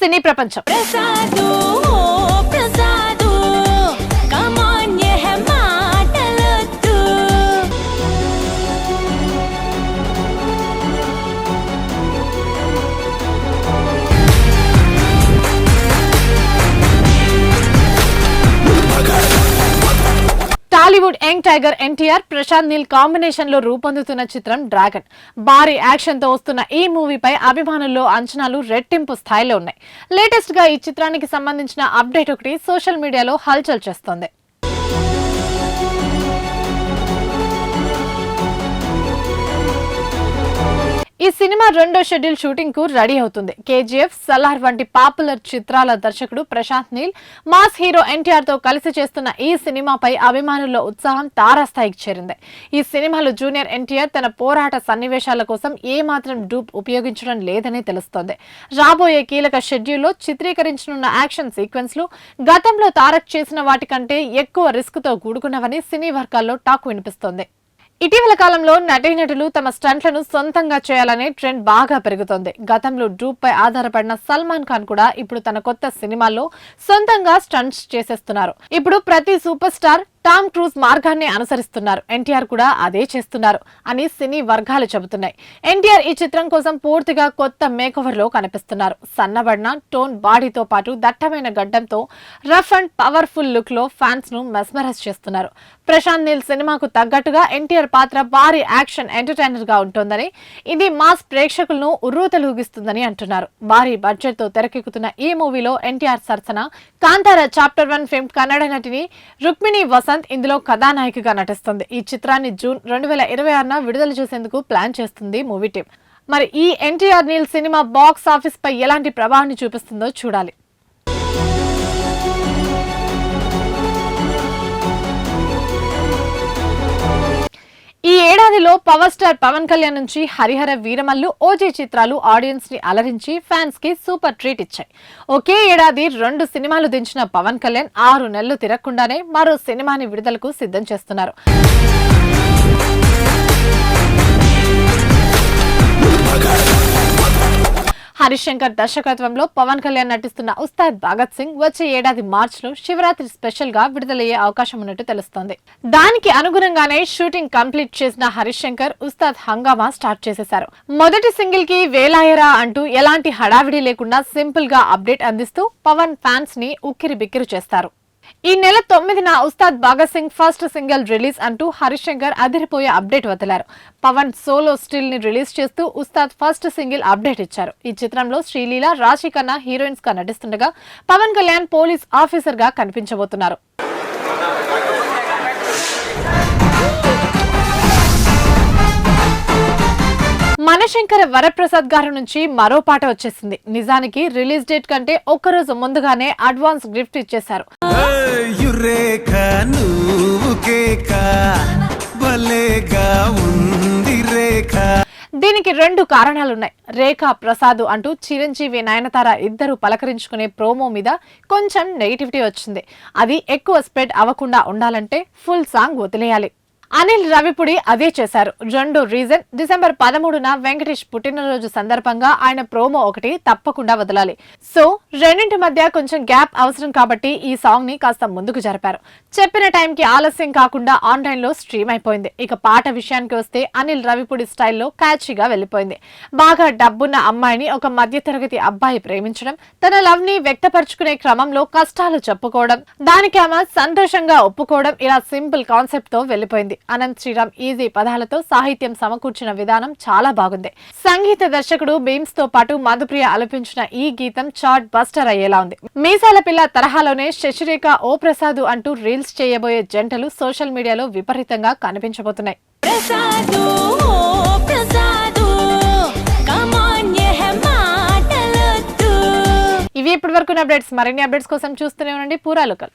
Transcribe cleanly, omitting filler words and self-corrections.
సినీ ప్రపంచం. Tollywood young tiger NTR, Prashanth Neel combination లో రూపొందుతున్న చిత్రం డ్రాగన్. భారీ యాక్షన్ తో వస్తున్న ఈ మూవీపై అభిమానుల్లో అంచనాలు రెట్టింపు స్థాయిలో ఉన్నాయి. లేటెస్ట్ గా ఈ చిత్రానికి సంబంధించిన అప్డేట్ ఒకటి సోషల్ మీడియాలో హల్చల్ చేస్తోంది. ఈ సినిమా రెండో షెడ్యూల్ షూటింగ్ కు రెడీ అవుతుంది. కేజీఎఫ్, సలార్ వంటి పాపులర్ చిత్రాల దర్శకుడు ప్రశాంత్ నీల్ మాస్ హీరో ఎన్టీఆర్ తో కలిసి చేస్తున్న ఈ సినిమాపై అభిమానుల్లో ఉత్సాహం తారాస్థాయికి చేరింది. ఈ సినిమాలో జూనియర్ ఎన్టీఆర్ తన పోరాట సన్నివేశాల కోసం ఏమాత్రం డూప్ ఉపయోగించడం లేదని తెలుస్తోంది. రాబోయే కీలక షెడ్యూల్లో చిత్రీకరించనున్న యాక్షన్ సీక్వెన్స్ లు గతంలో తారక్ చేసిన వాటికంటే ఎక్కువ రిస్క్ తో కూడుకున్నవని సినీ వర్గాల్లో టాక్ వినిపిస్తోంది. ఇటీవల కాలంలో నటీనటులు తమ స్టంట్లను సొంతంగా చేయాలనే ట్రెండ్ బాగా పెరుగుతోంది. గతంలో డూప్ పై ఆధారపడిన సల్మాన్ ఖాన్ కూడా ఇప్పుడు తన కొత్త సినిమాల్లో సొంతంగా స్టంట్స్ చేసేస్తున్నారు. ఇప్పుడు ప్రతి సూపర్ స్టార్ టామ్ క్రూజ్ మార్గాన్ని అనుసరిస్తున్నారు. ఎన్టీఆర్ కూడా అదే చేస్తున్నారు అని సినీ వర్గాలు చెబుతున్నాయి. ఎన్టీఆర్ ఈ చిత్రం కోసం పూర్తిగా కొత్త మేకోవర్ లో కనిపిస్తున్నారు. సన్నబడిన టోన్ బాడీతో పాటు దట్టమైన గడ్డంతో రఫ్ అండ్ పవర్ఫుల్ లుక్ లో ఫ్యాన్స్ ను మెస్మరైజ్ చేస్తున్నారు. ప్రశాంత్ నీల్ సినిమాకు తగ్గట్టుగా ఎన్టీఆర్ పాత్ర భారీ యాక్షన్ ఎంటర్టైనర్ గా ఉంటోందని, ఇది మాస్ ప్రేక్షకులను ఉర్రూతలూగిస్తుందని అంటున్నారు. భారీ బడ్జెట్ తో తెరకెక్కుతున్న ఈ మూవీలో ఎన్టీఆర్ సరసన కాంతార చాప్టర్ 1 ఫిల్మ్ కన్నడ నటిని రుక్మిణి వసంత్ ఇందులో కథానాయికగా నటిస్తుంది. ఈ చిత్రాన్ని జూన్ 2026న విడుదల చేసేందుకు ప్లాన్ చేస్తుంది మూవీ టీం. మరి ఈ ఎన్టీఆర్ నీల్ సినిమా బాక్స్ ఆఫీస్ పై ఎలాంటి ప్రభావాన్ని చూపిస్తుందో చూడాలి. ఈ ఏడాదిలో పవర్ స్టార్ పవన్ కళ్యాణ్ నుంచి హరిహర వీరమల్లు, ఓజీ చిత్రాలు ఆడియన్స్ ని అలరించి ఫ్యాన్స్ కి సూపర్ ట్రీట్ ఇచ్చాయి. ఒకే ఏడాది 2 సినిమాలు దించిన పవన్ కళ్యాణ్ 6 నెలలు తిరగకుండానే మరో సినిమాని విడుదలకు సిద్ధం చేస్తున్నారు. హరిశంకర్ దర్శకత్వంలో పవన్ కళ్యాణ్ నటిస్తున్న ఉస్తాద్ భగత్ సింగ్ వచ్చే ఏడాది మార్చిలో శివరాత్రి స్పెషల్ గా విడుదలయ్యే అవకాశం ఉన్నట్టు తెలుస్తోంది. దానికి అనుగుణంగానే షూటింగ్ కంప్లీట్ చేసిన హరిశంకర్ ఉస్తాద్ హంగామా స్టార్ట్ చేసేశారు. మొదటి సింగిల్ కి వేలాయరా అంటూ ఎలాంటి హడావిడి లేకుండా సింపుల్ గా అప్డేట్ అందిస్తూ పవన్ ఫ్యాన్స్ ని ఉక్కిరి బిక్కిరి చేస్తారు. ఈ నెల 9న Ustaad Bhagat Singh first single release అంటూ హరిశంకర్ అదిరిపోయే అప్డేట్ వదిలారు. పవన్ సోలో స్టిల్ ని రిలీజ్ చేస్తూ ఉస్తాద్ ఫస్ట్ సింగిల్ అప్డేట్ ఇచ్చారు. ఈ చిత్రంలో శ్రీలీల, రాశి ఖన్నా హీరోయిన్స్ గా నటిస్తుండగా పవన్ కళ్యాణ్ పోలీస్ ఆఫీసర్ గా కనిపించబోతున్నారు. మనశంకర వరప్రసాద్ గారి నుంచి మరో పాట వచ్చేసింది. నిజానికి రిలీజ్ డేట్ కంటే ఒక్కరోజు ముందుగానే అడ్వాన్స్ గిఫ్ట్ ఇచ్చేశారు. దీనికి 2 కారణాలున్నాయి. రేఖా ప్రసాద్ అంటూ చిరంజీవి, నయనతార ఇద్దరు పలకరించుకునే ప్రోమో మీద కొంచెం నెగిటివిటీ వచ్చింది. అది ఎక్కువ స్ప్రెడ్ అవ్వకుండా ఉండాలంటే ఫుల్ సాంగ్ వదిలేయాలి. అనిల్ రవిపుడి అదే చేశారు. రెండో రీజన్, డిసెంబర్ 13న వెంకటేష్ పుట్టినరోజు సందర్భంగా ఆయన ప్రోమో ఒకటి తప్పకుండా వదలాలి. సో రెండింటి మధ్య కొంచెం గ్యాప్ అవసరం కాబట్టి ఈ సాంగ్ ని కాస్త ముందుకు జరిపారు. చెప్పిన టైంకి ఆలస్యం కాకుండా ఆన్లైన్ లో స్ట్రీమ్ అయిపోయింది. ఇక పాట విషయానికి వస్తే అనిల్ రవిపుడి స్టైల్లో క్యాచీగా వెళ్లిపోయింది. బాగా డబ్బున్న అమ్మాయిని ఒక మధ్యతరగతి అబ్బాయి ప్రేమించడం, తన లవ్ ని వ్యక్తపరుచుకునే క్రమంలో కష్టాలు చెప్పుకోవడం, దానికి ఆమె సంతోషంగా ఒప్పుకోవడం, ఇలా సింపుల్ కాన్సెప్ట్ తో వెళ్లిపోయింది. అనంత్ శ్రీరామ్ ఈజీ పదాలతో సాహిత్యం సమకూర్చిన విధానం చాలా బాగుంది. సంగీత దర్శకుడు బీమ్స్ తో పాటు మధుప్రియ ఆలపించిన ఈ గీతం చార్ట్ బస్టర్ అయ్యేలా ఉంది. మీసాల పిల్ల తరహాలోనే శశిరేఖ, ఓ ప్రసాద్ అంటూ రీల్స్ చేయబోయే జంటలు సోషల్ మీడియాలో విపరీతంగా కనిపించబోతున్నాయి. ఇవి ఇప్పటి వరకు అప్డేట్స్. మరిన్ని అప్డేట్స్ కోసం చూస్తూనే ఉండండి పూరా లోకల్.